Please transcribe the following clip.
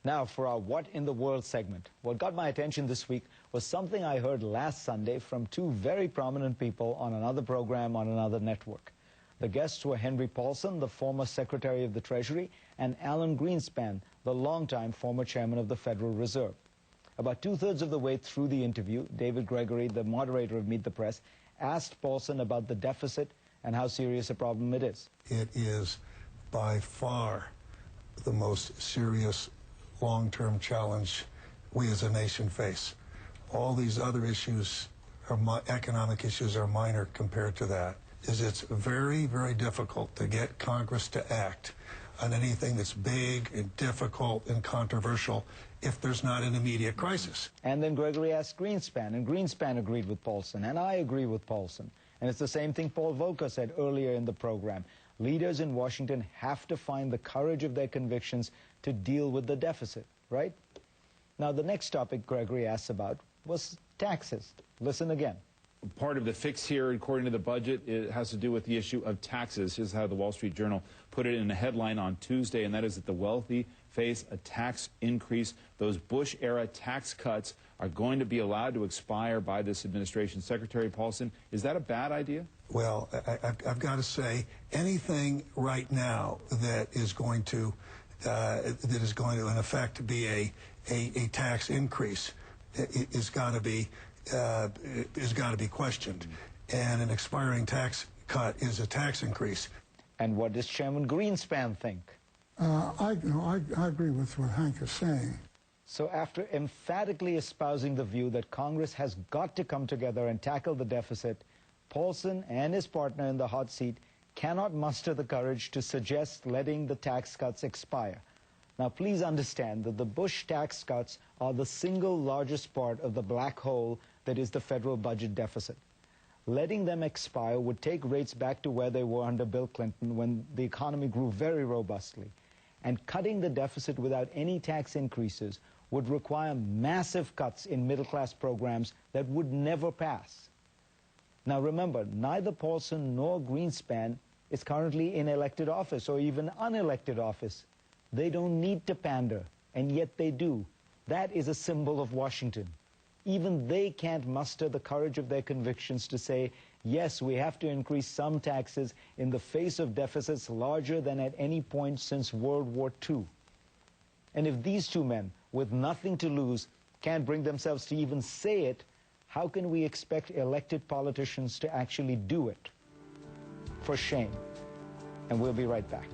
Now for our What in the World segment. What got my attention this week was something I heard last Sunday from two very prominent people on another program on another network. The guests were Henry Paulson, the former Secretary of the Treasury, and Alan Greenspan, the longtime former Chairman of the Federal Reserve. About two-thirds of the way through the interview, David Gregory, the moderator of Meet the Press, asked Paulson about the deficit and how serious a problem it is. It is by far the most serious long-term challenge we as a nation face. All these other issues, economic issues, are minor compared to that. It's very, very difficult to get Congress to act on anything that's big and difficult and controversial if there's not an immediate crisis. And then Gregory asked Greenspan, and Greenspan agreed with Paulson, and I agree with Paulson. And it's the same thing Paul Volcker said earlier in the program. Leaders in Washington have to find the courage of their convictions to deal with the deficit, right? Now, the next topic Gregory asked about was taxes. Listen again. Part of the fix here, according to the budget, it has to do with the issue of taxes. Here's how the Wall Street Journal put it in a headline on Tuesday, and that is that the wealthy face a tax increase. Those Bush-era tax cuts are going to be allowed to expire by this administration. Secretary Paulson, is that a bad idea? Well, I've got to say, anything right now that is going to, in effect, be a tax increase is got to be questioned. And an expiring tax cut is a tax increase. And what does Chairman Greenspan think? I agree with what Hank is saying. So after emphatically espousing the view that Congress has got to come together and tackle the deficit, Paulson and his partner in the hot seat cannot muster the courage to suggest letting the tax cuts expire. Now, please understand that the Bush tax cuts are the single largest part of the black hole that is the federal budget deficit. Letting them expire would take rates back to where they were under Bill Clinton when the economy grew very robustly. And cutting the deficit without any tax increases would require massive cuts in middle-class programs that would never pass. Now remember, neither Paulson nor Greenspan is currently in elected office or even unelected office. They don't need to pander, and yet they do. That is a symbol of Washington. Even they can't muster the courage of their convictions to say, yes, we have to increase some taxes in the face of deficits larger than at any point since World War II. And if these two men, with nothing to lose, can't bring themselves to even say it, how can we expect elected politicians to actually do it? For shame. And we'll be right back.